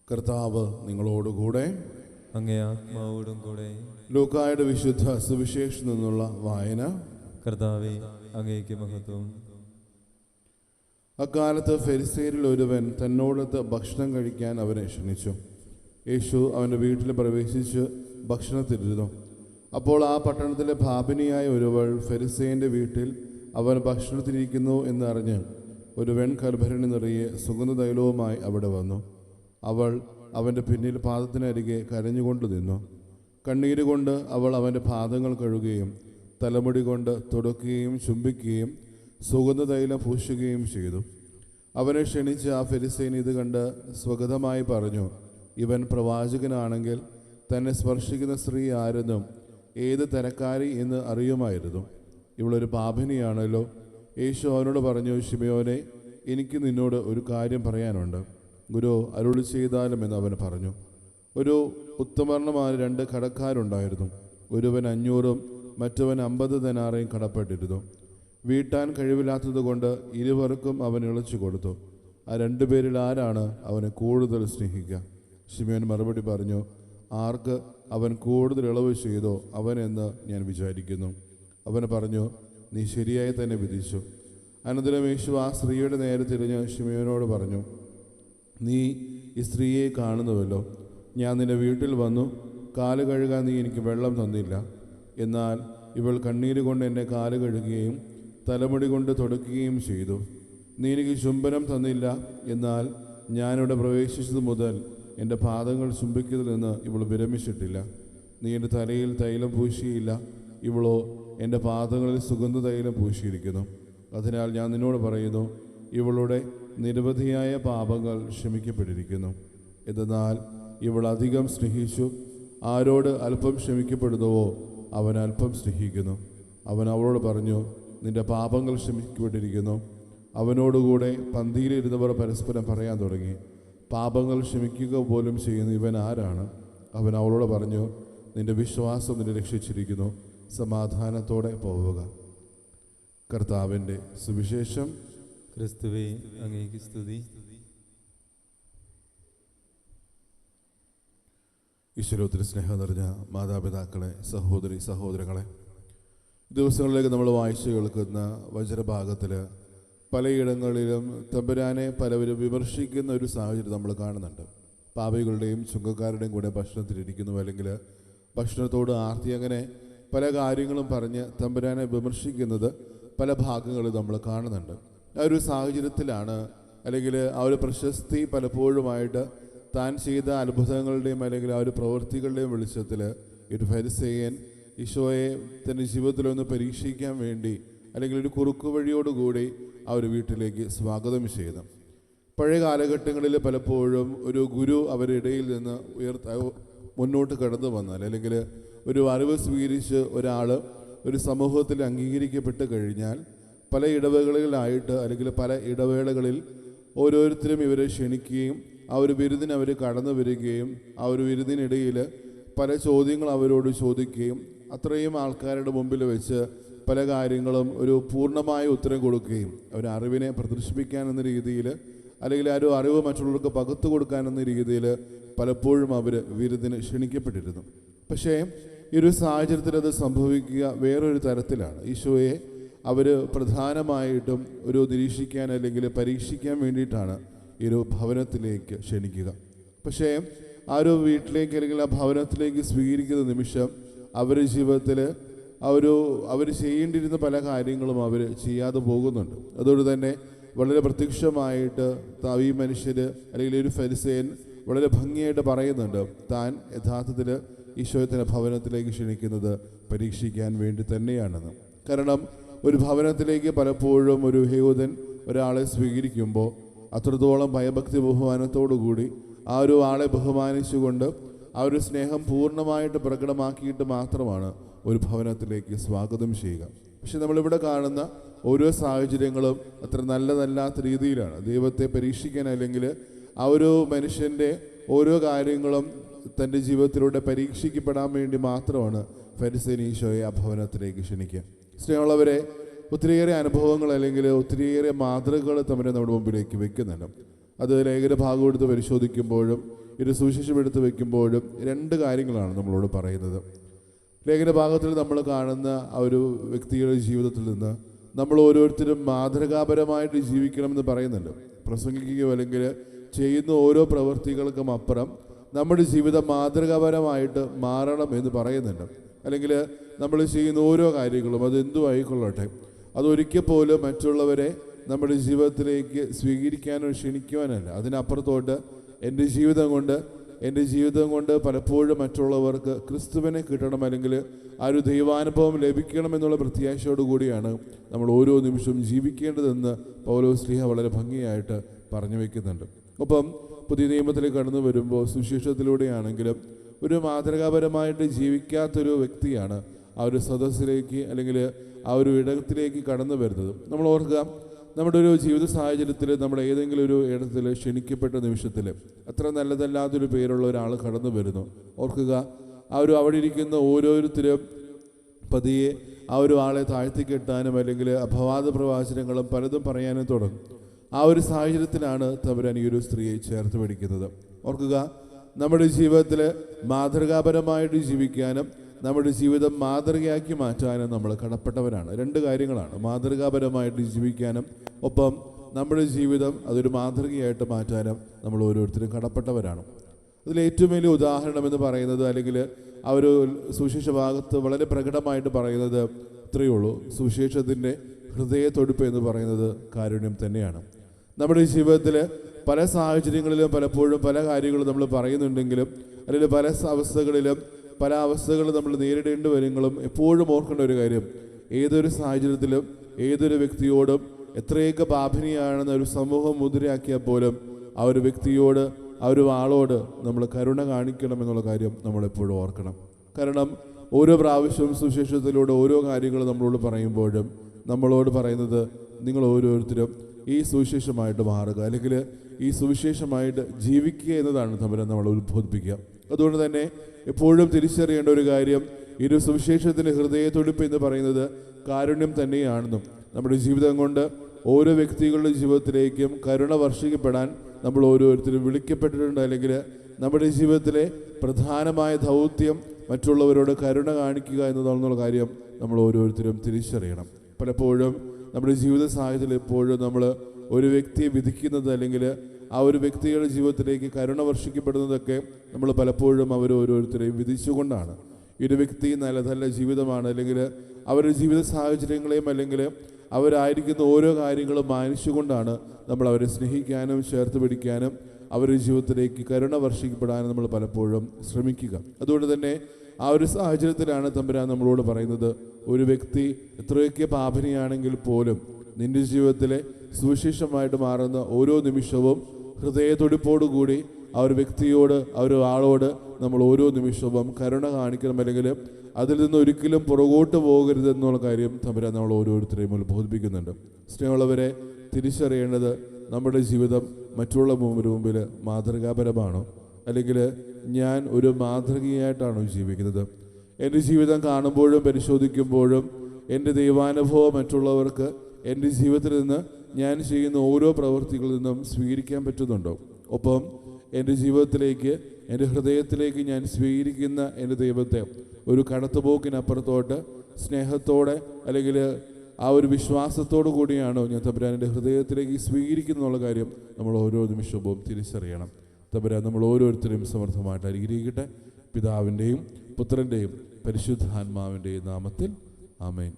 കർത്താവ് നിങ്ങളോടുകൂടെ. അങ്ങേ ആത്മാവോടും കൂടെ. ലൂക്കായുടെ വിശുദ്ധ സുവിശേഷത്തിൽ നിന്നുള്ള വായന. കർത്താവേ, അങ്ങേക്ക് മഹത്വം. അക്കാലത്ത് ഫരിസേയരിൽ ഒരുവൻ തന്നോടൊത്ത് ഭക്ഷണം കഴിക്കാൻ അവനെ ക്ഷണിച്ചു. യേശു അവൻ്റെ വീട്ടിൽ പ്രവേശിച്ച് ഭക്ഷണത്തിരുന്നു. അപ്പോൾ ആ പട്ടണത്തിലെ ഭാപിനിയായ ഒരുവൾ ഫരിസേയൻ്റെ വീട്ടിൽ അവൻ ഭക്ഷണത്തിരിക്കുന്നു എന്നറിഞ്ഞ് ഒരു വെൺകൽഭരണി നിറയെ സുഗന്ധതൈലവുമായി അവിടെ വന്നു. അവൾ അവൻ്റെ പിന്നിൽ പാദത്തിനരികെ കരഞ്ഞുകൊണ്ട് നിന്നു. കണ്ണീരുകൊണ്ട് അവൾ അവൻ്റെ പാദങ്ങൾ കഴുകുകയും തലമുടി കൊണ്ട് തുടക്കുകയും ചുംബിക്കുകയും സുഗന്ധതൈലം പൂശുകയും ചെയ്തു. അവനെ ക്ഷണിച്ച ആ ഫരിസേയൻ ഇത് കണ്ട് സ്വഗതമായി പറഞ്ഞു, ഇവൻ പ്രവാചകനാണെങ്കിൽ തന്നെ സ്പർശിക്കുന്ന സ്ത്രീ ആരെന്നും ഏത് തരക്കാരി എന്ന് അറിയുമായിരുന്നു. ഇവളൊരു പാപിനിയാണല്ലോ. യേശു അവനോട് പറഞ്ഞു, ശിമയോനെ, എനിക്ക് നിന്നോട് ഒരു കാര്യം പറയാനുണ്ട്. ഗുരു അരുളി ചെയ്താലും എന്ന് അവൻ പറഞ്ഞു. ഒരു ഉത്തമർണമായ 2 കടക്കാരുണ്ടായിരുന്നു. ഒരുവൻ 500 മറ്റവൻ 50 ദനാറയും കടപ്പെട്ടിരുന്നു. വീട്ടാൻ കഴിവില്ലാത്തത് കൊണ്ട് ഇരുവർക്കും അവൻ ഇളച്ചു കൊടുത്തു. ആ 2 പേരിൽ ആരാണ് അവനെ കൂടുതൽ സ്നേഹിക്കുക? ശിമയോൻ മറുപടി പറഞ്ഞു, ആർക്ക് അവൻ കൂടുതൽ ഇളവ് ചെയ്തോ അവനെന്ന് ഞാൻ വിചാരിക്കുന്നു. അവൻ പറഞ്ഞു, നീ ശരിയായി തന്നെ വിധിച്ചു. അനന്തരം യേശു ആ സ്ത്രീയുടെ നേരെ തിരിഞ്ഞ് ശിമയോനോട് പറഞ്ഞു, നീ ഈ സ്ത്രീയെ കാണുന്നുവല്ലോ. ഞാൻ നിന്റെ വീട്ടിൽ വന്നു, കാല് കഴുകാൻ നീ എനിക്ക് വെള്ളം തന്നില്ല. എന്നാൽ ഇവൾ കണ്ണീര് കൊണ്ട് എൻ്റെ കാല് കഴുകുകയും തലമുടി കൊണ്ട് തുടക്കുകയും ചെയ്തു. നീ എനിക്ക് ചുംബനം തന്നില്ല. എന്നാൽ ഞാനിവിടെ പ്രവേശിച്ചത് മുതൽ എൻ്റെ പാദങ്ങൾ ചുംബിക്കുന്നതിൽ നിന്ന് ഇവൾ വിരമിച്ചിട്ടില്ല. നീ എൻ്റെ തലയിൽ തൈലം പൂശിയില്ല. ഇവളോ എൻ്റെ പാദങ്ങളിൽ സുഗന്ധ തൈലം പൂശിയിരിക്കുന്നു. അതിനാൽ ഞാൻ നിന്നോട് പറയുന്നു, ഇവളുടെ നിരവധിയായ പാപങ്ങൾ ക്ഷമിക്കപ്പെട്ടിരിക്കുന്നു. എന്നാൽ ഇവൾ അധികം സ്നേഹിച്ചു. ആരോട് അല്പം ക്ഷമിക്കപ്പെടുന്നുവോ അവൻ അല്പം സ്നേഹിക്കുന്നു. അവൻ അവളോട് പറഞ്ഞു, നിന്റെ പാപങ്ങൾ ക്ഷമിക്കപ്പെട്ടിരിക്കുന്നു. അവനോടുകൂടെ പന്തിയിലിരുന്നവർ പരസ്പരം പറയാൻ തുടങ്ങി, പാപങ്ങൾ ക്ഷമിക്കുക പോലും ചെയ്യുന്ന ഇവൻ ആരാണ്? അവൻ അവളോട് പറഞ്ഞു, നിന്റെ വിശ്വാസം നിന്നെ രക്ഷിച്ചിരിക്കുന്നു. സമാധാനത്തോടെ പോവുക. കർത്താവിൻ്റെ സുവിശേഷം. ക്രിസ്തുവേ, അങ്ങേക്ക് സ്തുതി. ഈശ്വരത്തിൽ സ്നേഹം നിറഞ്ഞ മാതാപിതാക്കളെ, സഹോദരി സഹോദരങ്ങളെ, ദിവസങ്ങളിലേക്ക് നമ്മൾ വായിച്ചു കേൾക്കുന്ന വചനഭാഗത്തിൽ പലയിടങ്ങളിലും തമ്പുരാനെ പലവരും വിമർശിക്കുന്ന ഒരു സാഹചര്യം നമ്മൾ കാണുന്നുണ്ട്. പാപികളുടെയും ചുങ്കക്കാരുടെയും കൂടെ ഭക്ഷണത്തിലിരിക്കുന്നു, അല്ലെങ്കിൽ ഭക്ഷണത്തോട് ആർത്തി, അങ്ങനെ പല കാര്യങ്ങളും പറഞ്ഞ് തമ്പുരാനെ വിമർശിക്കുന്നത് പല ഭാഗങ്ങളിൽ നമ്മൾ കാണുന്നുണ്ട്. ആ ഒരു സാഹചര്യത്തിലാണ്, അല്ലെങ്കിൽ ആ ഒരു പ്രശസ്തി പലപ്പോഴുമായിട്ട് താൻ ചെയ്ത അത്ഭുതങ്ങളുടെയും അല്ലെങ്കിൽ ആ ഒരു പ്രവൃത്തികളുടെയും വെളിച്ചത്തിൽ ഒരു ഫരിസേയൻ ഈശോയെ തൻ്റെ ജീവിതത്തിലൊന്ന് പരീക്ഷിക്കാൻ വേണ്ടി അല്ലെങ്കിൽ ഒരു കുറുക്കു വഴിയോടുകൂടി ആ ഒരു വീട്ടിലേക്ക് സ്വാഗതം ചെയ്തു. പഴയ കാലഘട്ടങ്ങളിൽ പലപ്പോഴും ഒരു ഗുരു അവരുടെ ഇടയിൽ നിന്ന് മുന്നോട്ട് കടന്നു വന്നാൽ, അല്ലെങ്കിൽ ഒരു അറിവ് സ്വീകരിച്ച് ഒരാൾ ഒരു സമൂഹത്തിൽ അംഗീകരിക്കപ്പെട്ട് കഴിഞ്ഞാൽ പല ഇടവേളകളിലായിട്ട് അല്ലെങ്കിൽ പല ഇടവേളകളിൽ ഓരോരുത്തരും ഇവരെ ക്ഷണിക്കുകയും ആ ഒരു വിരുന്നിന് അവർ കടന്നു വരികയും ആ ഒരു വിരുന്നിനിടയിൽ പല ചോദ്യങ്ങൾ അവരോട് ചോദിക്കുകയും അത്രയും ആൾക്കാരുടെ മുമ്പിൽ വെച്ച് പല കാര്യങ്ങളും ഒരു പൂർണ്ണമായ ഉത്തരം കൊടുക്കുകയും അവർ അറിവിനെ പ്രദർശിപ്പിക്കാനെന്ന രീതിയിൽ, അല്ലെങ്കിൽ ആ ഒരു അറിവ് മറ്റുള്ളവർക്ക് പകർത്തു കൊടുക്കാനെന്ന രീതിയിൽ പലപ്പോഴും അവർ വിരുന്നിന് ക്ഷണിക്കപ്പെട്ടിരുന്നു. പക്ഷേ ഈ ഒരു സാഹചര്യത്തിൽ അത് സംഭവിക്കുക വേറൊരു തരത്തിലാണ്. ഈശോയെ അവർ പ്രധാനമായിട്ടും ഒരു നിരീക്ഷിക്കാൻ അല്ലെങ്കിൽ പരീക്ഷിക്കാൻ വേണ്ടിയിട്ടാണ് ഈ ഒരു ഭവനത്തിലേക്ക് ക്ഷണിക്കുക. പക്ഷേ ആ ഒരു വീട്ടിലേക്ക് അല്ലെങ്കിൽ ആ ഭവനത്തിലേക്ക് സ്വീകരിക്കുന്ന നിമിഷം അവരുടെ ജീവിതത്തിൽ അവർ ചെയ്യേണ്ടിയിരുന്ന പല കാര്യങ്ങളും അവർ ചെയ്യാതെ പോകുന്നുണ്ട്. അതുകൊണ്ട് തന്നെ വളരെ പ്രത്യക്ഷമായിട്ട് ഈ മനുഷ്യർ അല്ലെങ്കിൽ ഒരു ഫരിസേയൻ വളരെ ഭംഗിയായിട്ട് പറയുന്നുണ്ട്, താൻ യഥാർത്ഥത്തിൽ ഈശോയത്തിൻ്റെ ഭവനത്തിലേക്ക് ക്ഷണിക്കുന്നത് പരീക്ഷിക്കാൻ വേണ്ടി തന്നെയാണെന്ന്. കാരണം ഒരു ഭവനത്തിലേക്ക് പലപ്പോഴും ഒരു യഹൂദൻ ഒരാളെ സ്വീകരിക്കുമ്പോൾ അത്രത്തോളം ഭയഭക്തി ബഹുമാനത്തോടുകൂടി ആ ഒരു ആളെ ബഹുമാനിച്ചുകൊണ്ട് ആ ഒരു സ്നേഹം പൂർണ്ണമായിട്ട് പ്രകടമാക്കിയിട്ട് മാത്രമാണ് ഒരു ഭവനത്തിലേക്ക് സ്വാഗതം ചെയ്യുക. പക്ഷെ നമ്മളിവിടെ കാണുന്ന ഓരോ സാഹചര്യങ്ങളും അത്ര നല്ലതല്ലാത്ത രീതിയിലാണ്. ദൈവത്തെ പരീക്ഷിക്കാൻ അല്ലെങ്കിൽ ആ ഒരു മനുഷ്യൻ്റെ ഓരോ കാര്യങ്ങളും തൻ്റെ ജീവിതത്തിലൂടെ പരീക്ഷിക്കപ്പെടാൻ വേണ്ടി മാത്രമാണ് ഫരിസേയൻ ഈശോയെ ആ ഭവനത്തിലേക്ക് ക്ഷണിക്കുക. സ്നേഹമുള്ളവരെ, ഒത്തിരിയേറെ അനുഭവങ്ങൾ അല്ലെങ്കിൽ ഒത്തിരിയേറെ മാതൃകകൾ തമ്മിൽ നമ്മുടെ മുമ്പിലേക്ക് വെക്കുന്നുണ്ട്. അത് ലേഖന ഭാഗം എടുത്ത് പരിശോധിക്കുമ്പോഴും ഇത് സുവിശേഷം എടുത്ത് വയ്ക്കുമ്പോഴും രണ്ട് കാര്യങ്ങളാണ് നമ്മളോട് പറയുന്നത്. ലേഖന ഭാഗത്തിൽ നമ്മൾ കാണുന്ന ആ ഒരു വ്യക്തിയുടെ ജീവിതത്തിൽ നിന്ന് നമ്മൾ ഓരോരുത്തരും മാതൃകാപരമായിട്ട് ജീവിക്കണമെന്ന് പറയുന്നുണ്ട്. പ്രസംഗിക്കുകയോ അല്ലെങ്കിൽ ചെയ്യുന്ന ഓരോ പ്രവൃത്തികൾക്കും അപ്പുറം നമ്മുടെ ജീവിതം മാതൃകാപരമായിട്ട് മാറണം എന്ന് പറയുന്നുണ്ട്. അല്ലെങ്കിൽ നമ്മൾ ചെയ്യുന്ന ഓരോ കാര്യങ്ങളും അതെന്തും ആയിക്കൊള്ളട്ടെ, അതൊരിക്കൽ പോലും മറ്റുള്ളവരെ നമ്മുടെ ജീവിതത്തിലേക്ക് സ്വീകരിക്കാനോ ക്ഷണിക്കുവാനല്ല. അതിനപ്പുറത്തോട്ട് എൻ്റെ ജീവിതം കൊണ്ട് പലപ്പോഴും മറ്റുള്ളവർക്ക് ക്രിസ്തുവിനെ കിട്ടണം, അല്ലെങ്കിൽ ആ ഒരു ദൈവാനുഭവം ലഭിക്കണം എന്നുള്ള പ്രത്യാശയോടു കൂടിയാണ് നമ്മൾ ഓരോ നിമിഷവും ജീവിക്കേണ്ടതെന്ന് പൗലോസ് ശ്ലീഹ വളരെ ഭംഗിയായിട്ട് പറഞ്ഞു വയ്ക്കുന്നുണ്ട്. ഒപ്പം പുതിയ നിയമത്തിലേക്ക് കടന്നു വരുമ്പോൾ സുവിശേഷത്തിലൂടെയാണെങ്കിലും ഒരു മാതൃകാപരമായിട്ട് ജീവിക്കാത്തൊരു വ്യക്തിയാണ് ആ ഒരു സദസ്സിലേക്ക് അല്ലെങ്കിൽ ആ ഒരു ഇടത്തിലേക്ക് കടന്നു വരുന്നത്. നമ്മൾ ഓർക്കുക, നമ്മുടെ ഒരു ജീവിത സാഹചര്യത്തിൽ നമ്മൾ ഏതെങ്കിലും ഒരു ഇടത്തിൽ ക്ഷണിക്കപ്പെട്ട നിമിഷത്തിൽ അത്ര നല്ലതല്ലാത്തൊരു പേരുള്ള ഒരാൾ കടന്നു വരുന്നു. ഓർക്കുക, അവിടെ ഇരിക്കുന്ന ഓരോരുത്തരും പതിയെ ആ ഒരു ആളെ താഴ്ത്തിക്കെട്ടാനും അല്ലെങ്കിൽ അപവാദ പ്രവാചനങ്ങളും പലതും പറയാനും തുടങ്ങും. ആ ഒരു സാഹചര്യത്തിലാണ് തമ്പുരാൻ ഈ ഒരു സ്ത്രീയെ ചേർത്ത് പിടിക്കുന്നത്. ഓർക്കുക, നമ്മുടെ ജീവിതത്തിൽ മാതൃകാപരമായിട്ട് ജീവിക്കാനും നമ്മുടെ ജീവിതം മാതൃകയാക്കി മാറ്റാനും നമ്മൾ കടപ്പെട്ടവരാണ്. രണ്ട് കാര്യങ്ങളാണ്: മാതൃകാപരമായിട്ട് ജീവിക്കാനും ഒപ്പം നമ്മുടെ ജീവിതം അതൊരു മാതൃകയായിട്ട് മാറ്റാനും നമ്മൾ ഓരോരുത്തരും കടപ്പെട്ടവരാണ്. അതിലേറ്റവും വലിയ ഉദാഹരണം എന്ന് പറയുന്നത്, അല്ലെങ്കിൽ ആ ഒരു സുവിശേഷ ഭാഗത്ത് വളരെ പ്രകടമായിട്ട് പറയുന്നത് ഇത്രയേ ഉള്ളൂ: സുവിശേഷത്തിൻ്റെ ഹൃദയത്തൊടുപ്പ് എന്ന് പറയുന്നത് കാരുണ്യം തന്നെയാണ്. നമ്മുടെ ജീവിതത്തിൽ പല സാഹചര്യങ്ങളിലും പലപ്പോഴും പല കാര്യങ്ങളും നമ്മൾ പറയുന്നുണ്ടെങ്കിലും, അല്ലെങ്കിൽ പല അവസ്ഥകളും നമ്മൾ നേരിടേണ്ടി വരുമെങ്കിലും എപ്പോഴും ഓർക്കേണ്ട ഒരു കാര്യം, ഏതൊരു സാഹചര്യത്തിലും ഏതൊരു വ്യക്തിയോടും എത്രയൊക്കെ പാപിനിയാണെന്ന് ഒരു സമൂഹം മുദ്രയാക്കിയാൽ പോലും ആ ഒരു വ്യക്തിയോട്, ആ ഒരു ആളോട് നമ്മൾ കരുണ കാണിക്കണം എന്നുള്ള കാര്യം നമ്മളെപ്പോഴും ഓർക്കണം. കാരണം ഓരോ പ്രാവശ്യവും സുവിശേഷത്തിലൂടെ ഓരോ കാര്യങ്ങൾ നമ്മളോട് പറയുമ്പോഴും നമ്മളോട് പറയുന്നത്, നിങ്ങൾ ഓരോരുത്തരും ഈ സുവിശേഷമായിട്ട് മാറുക, അല്ലെങ്കിൽ ഈ സുവിശേഷമായിട്ട് ജീവിക്കുക എന്നതാണ് തമ്പുരാൻ നമ്മളെ ഉത്ബോധിപ്പിക്കുക. അതുകൊണ്ട് തന്നെ എപ്പോഴും തിരിച്ചറിയേണ്ട ഒരു കാര്യം, ഈ ഒരു സുവിശേഷത്തിൻ്റെ ഹൃദയത്തൊടുപ്പ് എന്ന് പറയുന്നത് കാരുണ്യം തന്നെയാണെന്നും നമ്മുടെ ജീവിതം കൊണ്ട് ഓരോ വ്യക്തികളുടെ ജീവിതത്തിലേക്കും കരുണ വർഷിക്കപ്പെടാൻ നമ്മൾ ഓരോരുത്തരും വിളിക്കപ്പെട്ടിട്ടുണ്ട്. അല്ലെങ്കിൽ നമ്മുടെ ജീവിതത്തിലെ പ്രധാനമായ ദൗത്യം മറ്റുള്ളവരോട് കരുണ കാണിക്കുക എന്നതാണെന്നുള്ള കാര്യം നമ്മൾ ഓരോരുത്തരും തിരിച്ചറിയണം. പലപ്പോഴും നമ്മുടെ ജീവിത സാഹചര്യത്തിൽ എപ്പോഴും നമ്മൾ ഒരു വ്യക്തിയെ വിധിക്കുന്നത്, അല്ലെങ്കിൽ ആ ഒരു വ്യക്തിയുടെ ജീവിതത്തിലേക്ക് കരുണ വർഷിക്കപ്പെടുന്നതൊക്കെ നമ്മൾ പലപ്പോഴും ഓരോരുത്തരെയും വിധിച്ചുകൊണ്ടാണ്. ഈ ഒരു വ്യക്തി നല്ല ജീവിതമാണ്, അല്ലെങ്കിൽ അവരുടെ ജീവിത സാഹചര്യങ്ങളെയും അല്ലെങ്കിൽ അവരായിരിക്കുന്ന ഓരോ കാര്യങ്ങളും മാനിച്ചുകൊണ്ടാണ് നമ്മൾ അവരെ സ്നേഹിക്കാനും ചേർത്ത് പിടിക്കാനും അവരുടെ ജീവിതത്തിലേക്ക് കരുണ വർഷിക്കപ്പെടാനും നമ്മൾ പലപ്പോഴും ശ്രമിക്കുക. അതുകൊണ്ട് തന്നെ ആ ഒരു സാഹചര്യത്തിലാണ് തമ്പുരാൻ നമ്മളോട് പറയുന്നത്, ഒരു വ്യക്തി എത്രയൊക്കെ പാപിനിയാണെങ്കിൽ പോലും നിന്റെ ജീവിതത്തിലെ സുവിശേഷമായിട്ട് മാറുന്ന ഓരോ നിമിഷവും ഹൃദയത്തൊടുപ്പോടുകൂടി ആ ഒരു വ്യക്തിയോട്, ആ ഒരു ആളോട് നമ്മൾ ഓരോ നിമിഷവും കരുണ കാണിക്കണം, അല്ലെങ്കിൽ അതിൽ നിന്ന് ഒരിക്കലും പുറകോട്ട് പോകരുതെന്നുള്ള കാര്യം തമ്പുരാൻ നമ്മൾ ഓരോരുത്തരെയും ഉത്ബോധിപ്പിക്കുന്നുണ്ട്. സ്നേഹമുള്ളവരെ, തിരിച്ചറിയേണ്ടത് നമ്മുടെ ജീവിതം മറ്റുള്ള മുമ്പിൽ മാതൃകാപരമാണോ, അല്ലെങ്കിൽ ഞാൻ ഒരു മാതൃകയായിട്ടാണോ ജീവിക്കുന്നത്? എൻ്റെ ജീവിതം കാണുമ്പോഴും പരിശോധിക്കുമ്പോഴും എൻ്റെ ദൈവാനുഭവം മറ്റുള്ളവർക്ക് എൻ്റെ ജീവിതത്തിൽ നിന്ന് ഞാൻ ചെയ്യുന്ന ഓരോ പ്രവൃത്തികളിൽ നിന്നും സ്വീകരിക്കാൻ പറ്റുന്നുണ്ടോ? ഒപ്പം എൻ്റെ ജീവിതത്തിലേക്ക്, എൻ്റെ ഹൃദയത്തിലേക്ക് ഞാൻ സ്വീകരിക്കുന്ന എൻ്റെ ദൈവത്തെ ഒരു കടത്തുപോക്കിനപ്പുറത്തോട്ട് സ്നേഹത്തോടെ അല്ലെങ്കിൽ ആ ഒരു വിശ്വാസത്തോടു കൂടിയാണോ ഞാൻ തമ്പുരാൻ്റെ ഹൃദയത്തിലേക്ക് സ്വീകരിക്കുന്നുള്ള കാര്യം നമ്മൾ ഓരോ നിമിഷവും തിരിച്ചറിയണം. തമ്പുരാൻ നമ്മൾ ഓരോരുത്തരെയും സമർത്ഥമായിട്ട് അനുഗ്രഹിക്കട്ടെ. പിതാവിൻ്റെയും പുത്രൻ്റെയും പരിശുദ്ധാത്മാവിൻ്റെയും നാമത്തിൽ ആമേൻ.